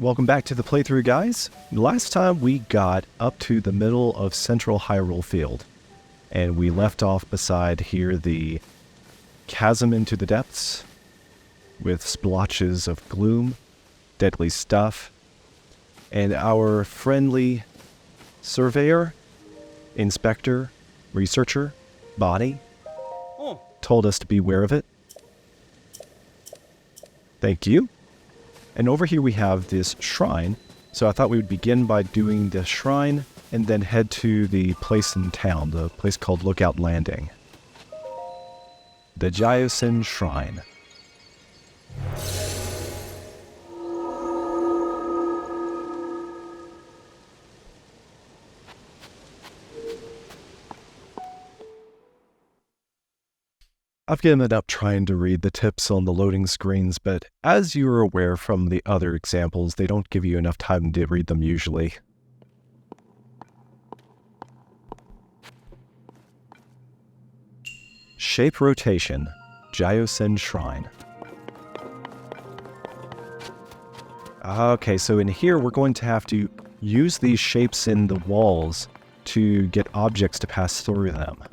Welcome back to the playthrough, guys. Last time we got up to the middle of Central Hyrule Field, and we left off beside here the chasm into the depths, with splotches of gloom, deadly stuff, and our friendly surveyor, inspector, researcher, Bonnie, told us to beware of it. Thank you. And over here we have this shrine, so I thought we would begin by doing the shrine and then head to the place in town, the place called Lookout Landing. The Jiosin Shrine. I've given up trying to read the tips on the loading screens, but as you are aware from the other examples, they don't give you enough time to read them usually. Shape rotation, Jiosin Shrine. Okay, so in here we're going to have to use these shapes in the walls to get objects to pass through them.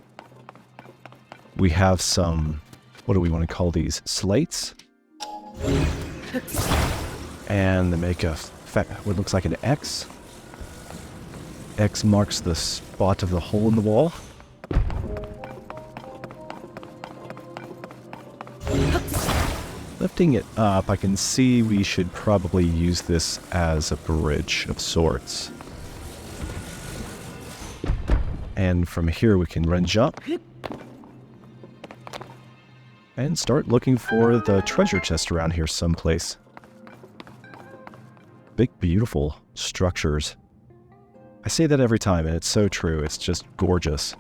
We have some, what do we want to call these? Slates? And they make what looks like an X. X marks the spot of the hole in the wall. Lifting it up, I can see we should probably use this as a bridge of sorts. And from here we can run jump. And start looking for the treasure chest around here someplace. Big, beautiful structures. I say that every time, and it's so true. It's just gorgeous.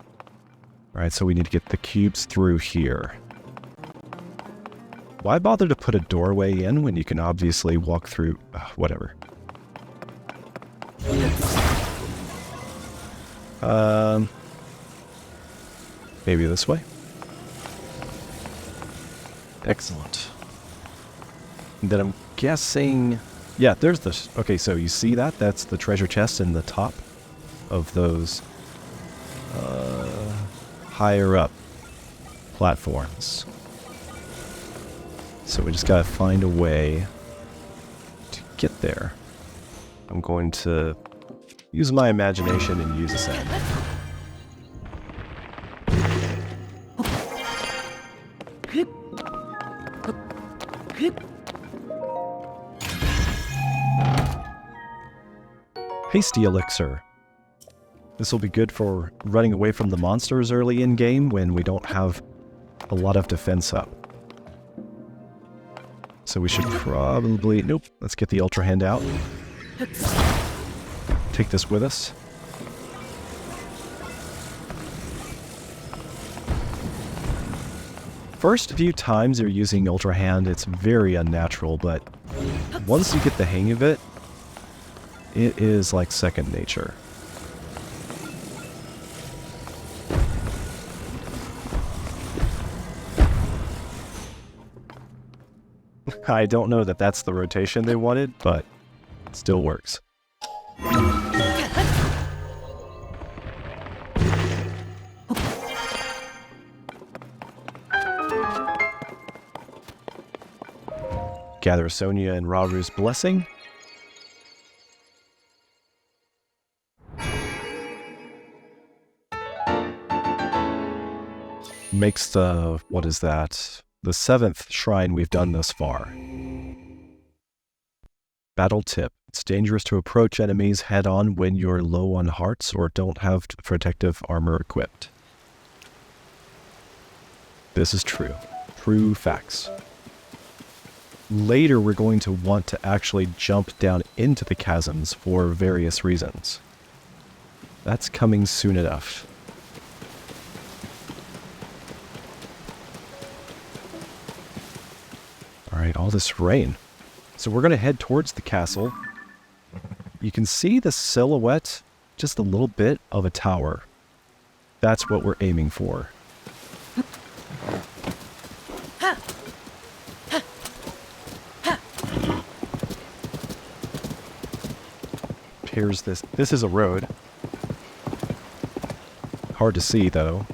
Alright, so we need to get the cubes through here. Why bother to put a doorway in when you can obviously walk through... whatever. Maybe this way? Excellent. And then I'm guessing... Yeah, there's this... Okay, so you see that? That's the treasure chest in the top of those higher up platforms. So we just gotta find a way to get there. I'm going to use my imagination and use a sand. Hasty Elixir. This will be good for running away from the monsters early in-game when we don't have a lot of defense up. So we should probably... Nope, let's get the Ultra Hand out. Take this with us. First few times you're using Ultra Hand, it's very unnatural, but once you get the hang of it, it is like second nature. I don't know that that's the rotation they wanted, but it still works. Gather Sonia and Raru's blessing. Makes the, what is that? The 7th shrine we've done thus far. Battle tip. It's dangerous to approach enemies head-on when you're low on hearts or don't have protective armor equipped. This is true. True facts. Later we're going to want to actually jump down into the chasms for various reasons. That's coming soon enough. Alright, all this rain. So we're going to head towards the castle. You can see the silhouette, just a little bit of a tower. That's what we're aiming for. here's this. This is a road. Hard to see, though.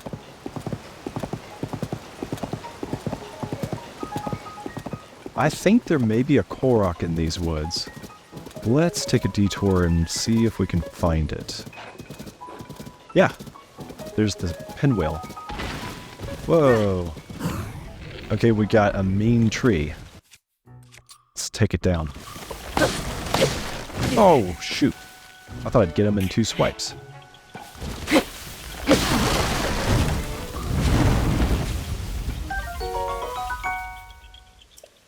I think there may be a korok in these woods. Let's take a detour and see if we can find it. Yeah, there's the pinwheel. Whoa. Okay, we got a mean tree. Let's take it down. Oh, shoot. I thought I'd get him in 2 swipes.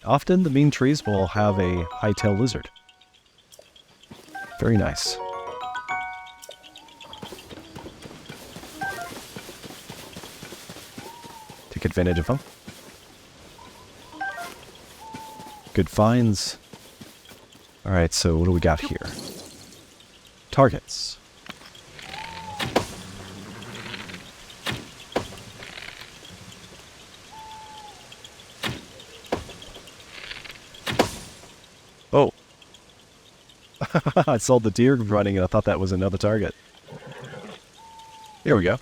Often the mean trees will have a high-tailed lizard. Very nice. Take advantage of them. Good finds. Alright, so what do we got here? Targets. Oh. I saw the deer running and I thought that was another target. Here we go.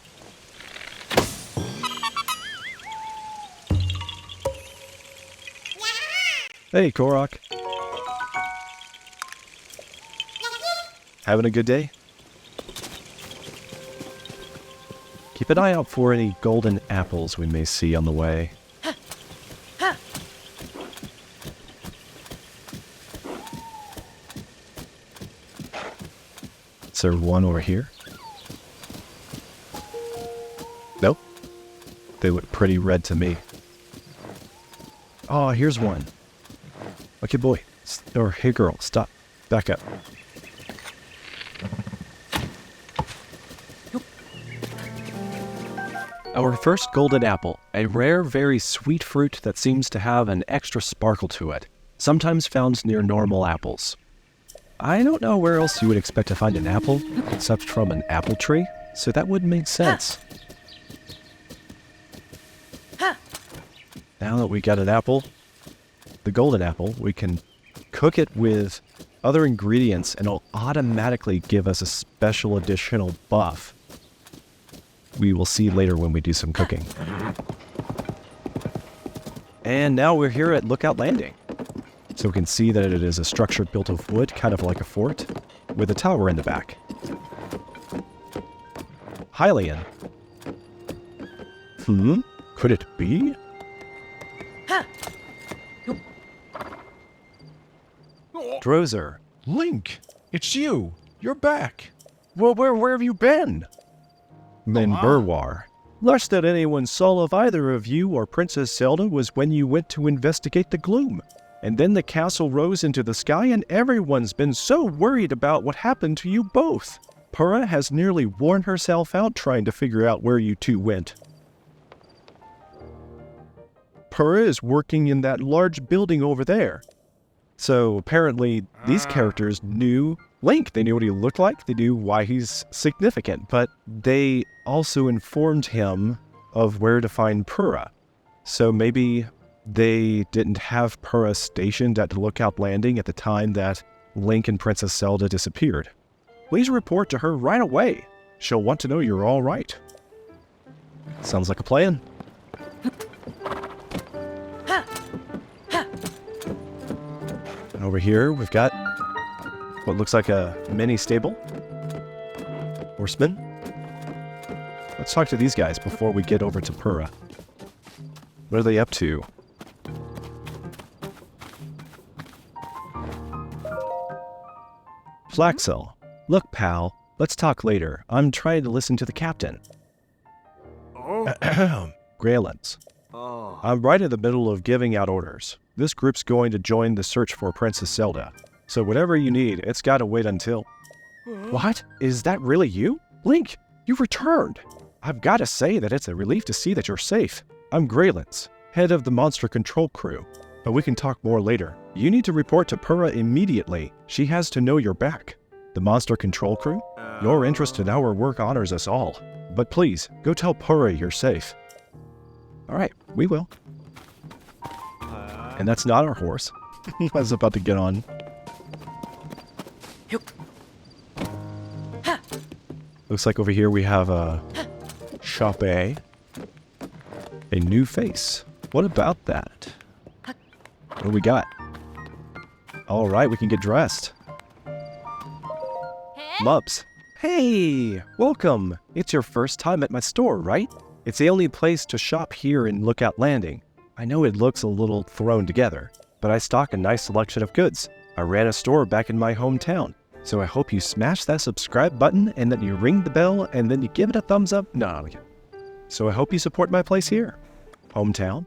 Hey, korok. Having a good day? Keep an eye out for any golden apples we may see on the way. Is there one over here? Nope. They look pretty red to me. Oh, here's one. Okay, boy. Or, hey, girl, stop. Back up. Our first golden apple, a rare, very sweet fruit that seems to have an extra sparkle to it, sometimes found near normal apples. I don't know where else you would expect to find an apple, except from an apple tree, so that would make sense. Now that we got an apple, the golden apple, we can cook it with other ingredients and it'll automatically give us a special additional buff. We will see later when we do some cooking. And now we're here at Lookout Landing. So we can see that it is a structure built of wood, kind of like a fort, with a tower in the back. Hylian. Could it be? Drozer. Link, it's you. You're back. Well, where have you been? Minberwar. Last that anyone saw of either of you or Princess Zelda was when you went to investigate the gloom. And then the castle rose into the sky and everyone's been so worried about what happened to you both. Purah has nearly worn herself out trying to figure out where you two went. Purah is working in that large building over there. So apparently these characters knew Link. They knew what he looked like. They knew why he's significant. But they also informed him of where to find Purah. So maybe they didn't have Purah stationed at the Lookout Landing at the time that Link and Princess Zelda disappeared. Please report to her right away. She'll want to know you're all right. Sounds like a plan. And over here, we've got what looks like a mini stable. Horsemen. Let's talk to these guys before we get over to Purah. What are they up to? Flaxel. Look, pal. Let's talk later. I'm trying to listen to the captain. Graylins. I'm right in the middle of giving out orders. This group's going to join the search for Princess Zelda. So whatever you need, it's gotta wait until... What? Is that really you? Link, you've returned! I've gotta say that it's a relief to see that you're safe. I'm Graylins, head of the monster control crew. But we can talk more later. You need to report to Purah immediately. She has to know you're back. The monster control crew? Your interest in our work honors us all. But please, go tell Purah you're safe. Alright, we will. And that's not our horse. I was about to get on. Looks like over here we have a shoppe. A new face. What about that? What do we got? All right, we can get dressed. Mubs. Hey, welcome. It's your first time at my store, right? It's the only place to shop here in Lookout Landing. I know it looks a little thrown together, but I stock a nice selection of goods. I ran a store back in my hometown, so I hope you smash that subscribe button and then you ring the bell and then you give it a thumbs up. No. So I hope you support my place here. Hometown?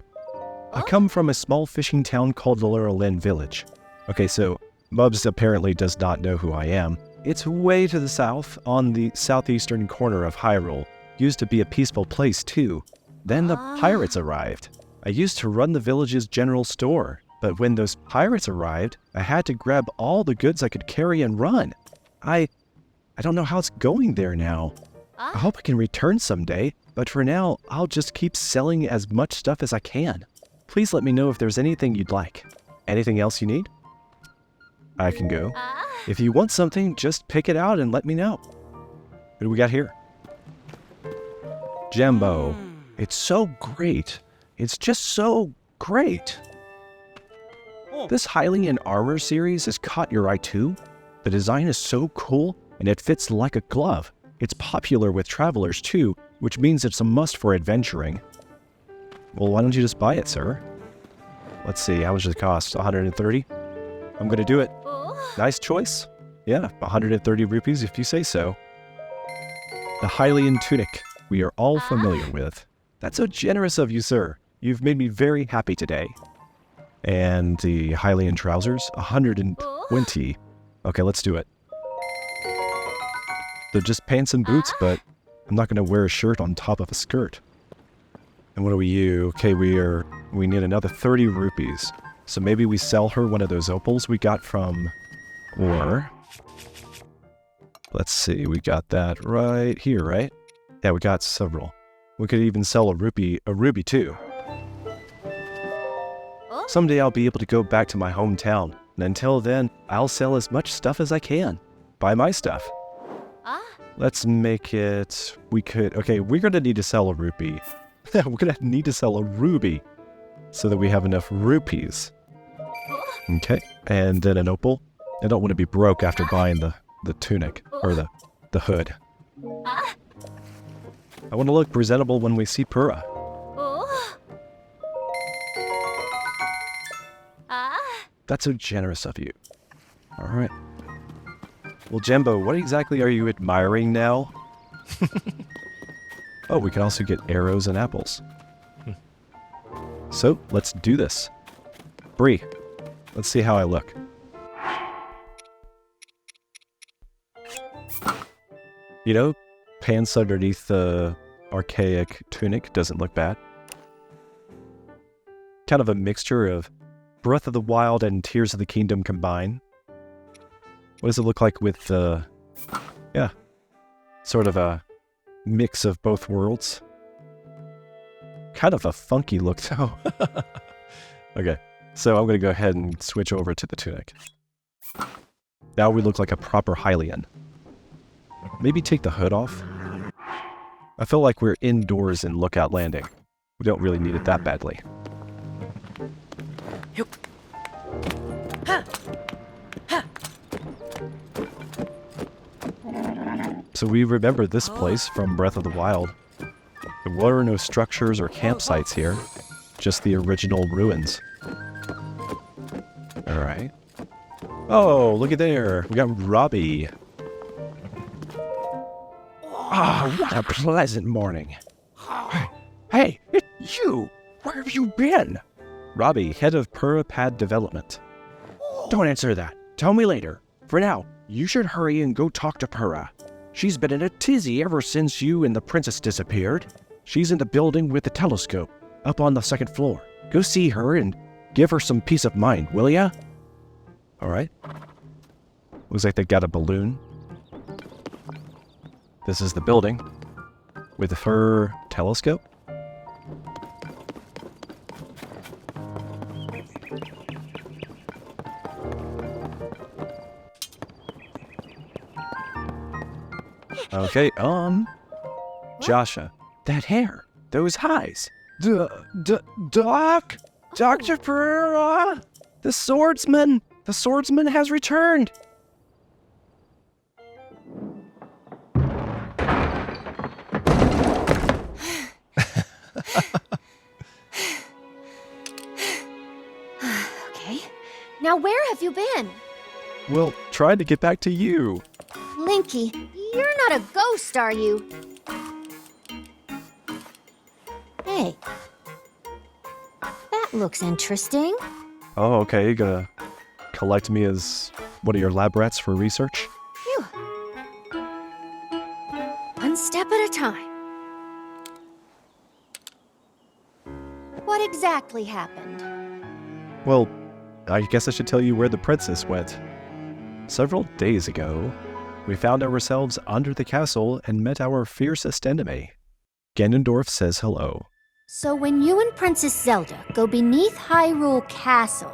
I come from a small fishing town called Hylore Village. Okay, so Mubs apparently does not know who I am. It's way to the south, on the southeastern corner of Hyrule. Used to be a peaceful place too. Then the pirates arrived. I used to run the village's general store, but when those pirates arrived, I had to grab all the goods I could carry and run. I don't know how it's going there now. I hope I can return someday, but for now, I'll just keep selling as much stuff as I can. Please let me know if there's anything you'd like. Anything else you need? I can go. If you want something, just pick it out and let me know. What do we got here? Jambo. It's so great. It's just so great. This Hylian armor series has caught your eye too. The design is so cool and it fits like a glove. It's popular with travelers too, which means it's a must for adventuring. Well, why don't you just buy it, sir? Let's see, how much does it cost? 130? I'm gonna do it. Nice choice. Yeah, 130 rupees if you say so. The Hylian tunic we are all familiar with. That's so generous of you, sir. You've made me very happy today. And the Hylian trousers, 120. Okay, let's do it. They're just pants and boots, but I'm not going to wear a shirt on top of a skirt. And what are you? Okay, we need another 30 rupees. So maybe we sell her one of those opals we got from... Or... Let's see, we got that right here, right? Yeah, we got several. We could even sell a ruby too. Someday I'll be able to go back to my hometown, and until then, I'll sell as much stuff as I can. Buy my stuff. Let's make it... Okay, we're gonna need to sell a rupee. We're gonna need to sell a ruby, so that we have enough rupees. Okay, and then an opal. I don't want to be broke after buying the tunic, or the hood. I want to look presentable when we see Purah. That's so generous of you. Alright. Well, Jambo, what exactly are you admiring now? Oh, we can also get arrows and apples. So, let's do this. Bree, let's see how I look. You know, pants underneath the archaic tunic doesn't look bad. Kind of a mixture of Breath of the Wild and Tears of the Kingdom combined. What does it look like with the... yeah, sort of a mix of both worlds. Kind of a funky look, though. Okay, so I'm going to go ahead and switch over to the tunic. Now we look like a proper Hylian. Maybe take the hood off. I feel like we're indoors in Lookout Landing. We don't really need it that badly. So we remember this place from Breath of the Wild. There were no structures or campsites here, just the original ruins. Alright. Oh, look at there. We got Robbie. Ah, what a pleasant morning. Hey, it's you! Where have you been? Robbie, head of Purah Pad development. Don't answer that. Tell me later. For now, you should hurry and go talk to Purah. She's been in a tizzy ever since you and the princess disappeared. She's in the building with the telescope, up on the second floor. Go see her and give her some peace of mind, will ya? Alright. Looks like they got a balloon. This is the building with her telescope. Okay, Josha, that hair, those highs. Doc? Dr. Purah? The swordsman has returned. Okay, now where have you been? Well, trying to get back to you. Linky, you're not a ghost, are you? Hey, that looks interesting. Oh, okay, you gonna collect me as one of your lab rats for research? Phew. One step at a time. What exactly happened? Well, I guess I should tell you where the princess went. Several days ago, we found ourselves under the castle and met our fiercest enemy. Ganondorf says hello. So when you and Princess Zelda go beneath Hyrule Castle,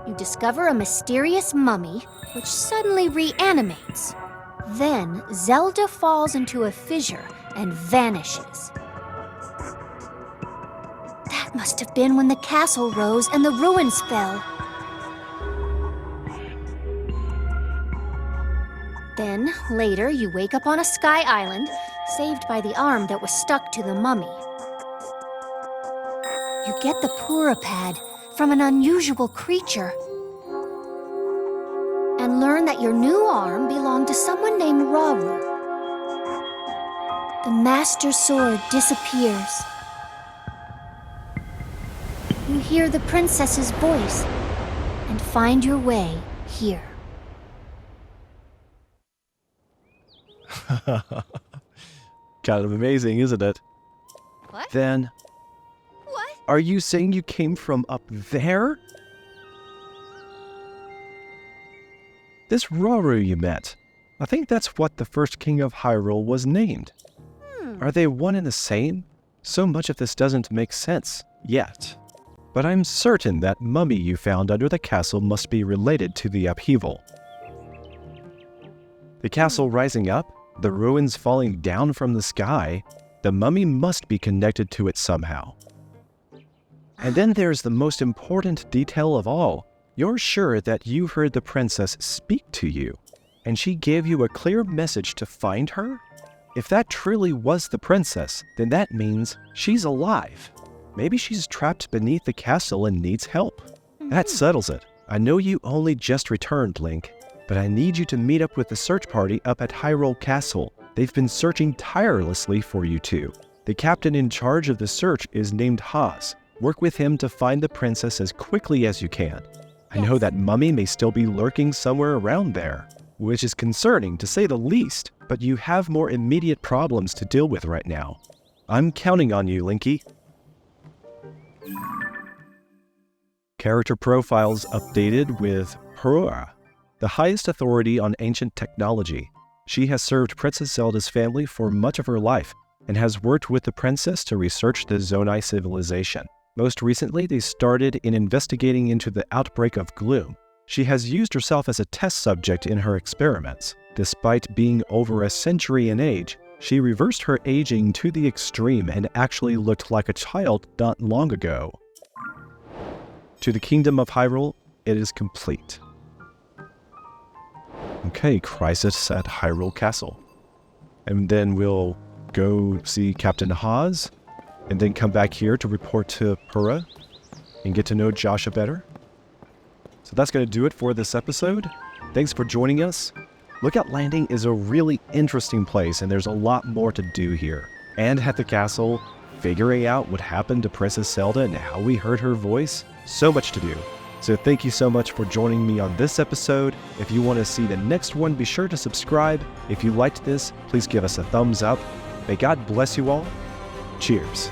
you discover a mysterious mummy which suddenly reanimates. Then Zelda falls into a fissure and vanishes. That must have been when the castle rose and the ruins fell. Then, later, you wake up on a sky island, saved by the arm that was stuck to the mummy. You get the Purah Pad from an unusual creature, and learn that your new arm belonged to someone named Rauru. The Master Sword disappears. You hear the princess's voice and find your way here. Kind of amazing, isn't it? What? Then, What? are you saying you came from up there? This Rauru you met, I think that's what the first king of Hyrule was named. Are they one and the same? So much of this doesn't make sense yet. But I'm certain that mummy you found under the castle must be related to the upheaval. The castle rising up, the ruins falling down from the sky, the mummy must be connected to it somehow. And then there's the most important detail of all. You're sure that you heard the princess speak to you, and she gave you a clear message to find her? If that truly was the princess, then that means she's alive. Maybe she's trapped beneath the castle and needs help. That settles it. I know you only just returned, Link, but I need you to meet up with the search party up at Hyrule Castle. They've been searching tirelessly for you two. The captain in charge of the search is named Haas. Work with him to find the princess as quickly as you can. I know that mummy may still be lurking somewhere around there, which is concerning to say the least, but you have more immediate problems to deal with right now. I'm counting on you, Linky. Character profiles updated with Purah, the highest authority on ancient technology. She has served Princess Zelda's family for much of her life and has worked with the princess to research the Zonai civilization. Most recently, they started in investigating into the outbreak of gloom. She has used herself as a test subject in her experiments. Despite being over a century in age, she reversed her aging to the extreme and actually looked like a child not long ago. To the Kingdom of Hyrule, it is complete. Okay, crisis at Hyrule Castle. And then we'll go see Captain Haas, and then come back here to report to Purah and get to know Josha better. So that's going to do it for this episode. Thanks for joining us. Lookout Landing is a really interesting place, and there's a lot more to do here. And at the castle, figuring out what happened to Princess Zelda and how we heard her voice. So much to do. So thank you so much for joining me on this episode. If you want to see the next one, be sure to subscribe. If you liked this, please give us a thumbs up. May God bless you all. Cheers.